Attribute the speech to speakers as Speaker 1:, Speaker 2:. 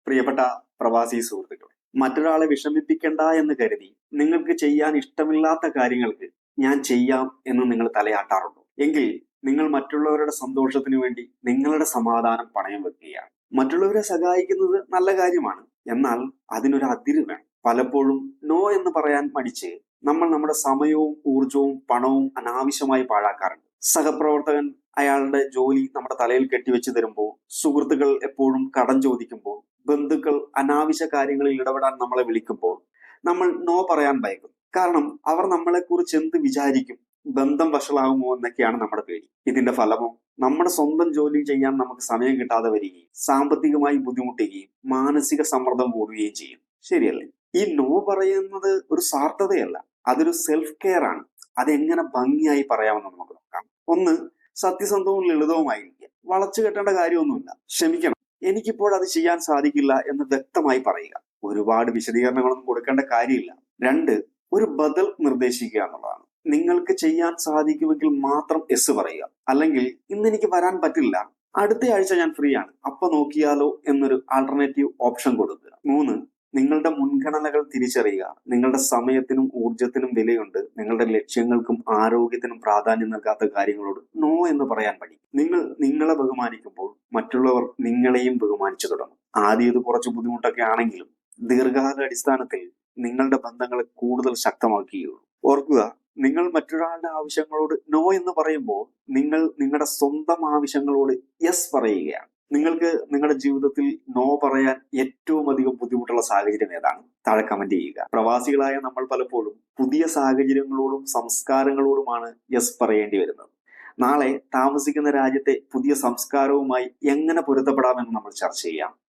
Speaker 1: പ്രിയപ്പെട്ട പ്രവാസി സുഹൃത്തുക്കളെ, മറ്റൊരാളെ വിഷമിപ്പിക്കണ്ട എന്ന് കരുതി നിങ്ങൾക്ക് ചെയ്യാൻ ഇഷ്ടമില്ലാത്ത കാര്യങ്ങൾക്ക് ഞാൻ ചെയ്യാം എന്ന് നിങ്ങൾ തലയാട്ടാറുണ്ടോ? എങ്കിൽ നിങ്ങൾ മറ്റുള്ളവരുടെ സന്തോഷത്തിന് വേണ്ടി നിങ്ങളുടെ സമാധാനം പണയം വെക്കുകയാണ്. മറ്റുള്ളവരെ സഹായിക്കുന്നത് നല്ല കാര്യമാണ്, എന്നാൽ അതിനൊരു അതിര് വേണം. പലപ്പോഴും നോ എന്ന് പറയാൻ മടിച്ച് നമ്മൾ നമ്മുടെ സമയവും ഊർജവും പണവും അനാവശ്യമായി പാഴാക്കാറുണ്ട്. സഹപ്രവർത്തകൻ അയാളുടെ ജോലി നമ്മുടെ തലയിൽ കെട്ടിവെച്ച് തരുമ്പോൾ, സുഹൃത്തുക്കൾ എപ്പോഴും കടം ചോദിക്കുമ്പോൾ, ബന്ധുക്കൾ അനാവശ്യ കാര്യങ്ങളിൽ ഇടപെടാൻ നമ്മളെ വിളിക്കുമ്പോൾ നമ്മൾ നോ പറയാൻ ഭയക്കും. കാരണം അവർ നമ്മളെക്കുറിച്ച് എന്ത് വിചാരിക്കും, ബന്ധം വഷളാകുമോ എന്നൊക്കെയാണ് നമ്മുടെ പേടി. ഇതിന്റെ ഫലമോ നമ്മുടെ സ്വന്തം ജോലി ചെയ്യാൻ നമുക്ക് സമയം കിട്ടാതെ വരികയും സാമ്പത്തികമായി ബുദ്ധിമുട്ടുകയും മാനസിക സമ്മർദ്ദം കൂടുകയും ചെയ്യും. ശരിയല്ലേ? ഈ നോ പറയുന്നത് ഒരു സ്വാർത്ഥതയല്ല, അതൊരു സെൽഫ് കെയർ ആണ്. അതെങ്ങനെ ഭംഗിയായി പറയാമെന്ന് നമുക്ക് നോക്കാം. ഒന്ന്, സത്യസന്ധവും ലളിതവുമായിരിക്കുക. വളച്ചു കെട്ടേണ്ട കാര്യമൊന്നുമില്ല. ക്ഷമിക്കണം, എനിക്കിപ്പോൾ അത് ചെയ്യാൻ സാധിക്കില്ല എന്ന് വ്യക്തമായി പറയുക. ഒരുപാട് വിശദീകരണങ്ങളൊന്നും കൊടുക്കേണ്ട കാര്യമില്ല. രണ്ട്, ഒരു ബദൽ നിർദ്ദേശിക്കുക എന്നുള്ളതാണ്. നിങ്ങൾക്ക് ചെയ്യാൻ സാധിക്കുമെങ്കിൽ മാത്രം എസ് പറയുക. അല്ലെങ്കിൽ ഇന്ന് എനിക്ക് വരാൻ പറ്റില്ല, അടുത്ത ആഴ്ച ഞാൻ ഫ്രീ ആണ്, അപ്പൊ നോക്കിയാലോ എന്നൊരു ആൾട്ടർനേറ്റീവ് ഓപ്ഷൻ കൊടുക്കുക. മൂന്ന്, നിങ്ങളുടെ മുൻഗണനകൾ തിരിച്ചറിയുക. നിങ്ങളുടെ സമയത്തിനും ഊർജത്തിനും വിലയുണ്ട്. നിങ്ങളുടെ ലക്ഷ്യങ്ങൾക്കും ആരോഗ്യത്തിനും പ്രാധാന്യം നൽകാത്ത കാര്യങ്ങളോട് നോ എന്ന് പറയാൻ പഠിക്കും. നിങ്ങൾ നിങ്ങളെ ബഹുമാനിക്കുമ്പോൾ മറ്റുള്ളവർ നിങ്ങളെയും ബഹുമാനിച്ചു തുടങ്ങും. ആദ്യം ഇത് കുറച്ച് ബുദ്ധിമുട്ടൊക്കെ ആണെങ്കിലും ദീർഘകാല അടിസ്ഥാനത്തിൽ നിങ്ങളുടെ ബന്ധങ്ങളെ കൂടുതൽ ശക്തമാക്കുകയുള്ളൂ. ഓർക്കുക, നിങ്ങൾ മറ്റൊരാളുടെ ആവശ്യങ്ങളോട് നോ എന്ന് പറയുമ്പോൾ നിങ്ങൾ നിങ്ങളുടെ സ്വന്തം ആവശ്യങ്ങളോട് യെസ് പറയുകയാണ്. നിങ്ങൾക്ക് നിങ്ങളുടെ ജീവിതത്തിൽ നോ പറയാൻ ഏറ്റവും അധികം ബുദ്ധിമുട്ടുള്ള സാഹചര്യം ഏതാണ്? താഴെ കമന്റ് ചെയ്യുക. പ്രവാസികളായ നമ്മൾ പലപ്പോഴും പുതിയ സാഹചര്യങ്ങളോടും സംസ്കാരങ്ങളോടുമാണ് യെസ് പറയേണ്ടി വരുന്നത്. നാളെ താമസിക്കുന്ന രാജ്യത്തെ പുതിയ സംസ്കാരവുമായി എങ്ങനെ പൊരുത്തപ്പെടാമെന്ന് നമ്മൾ ചർച്ച ചെയ്യാം.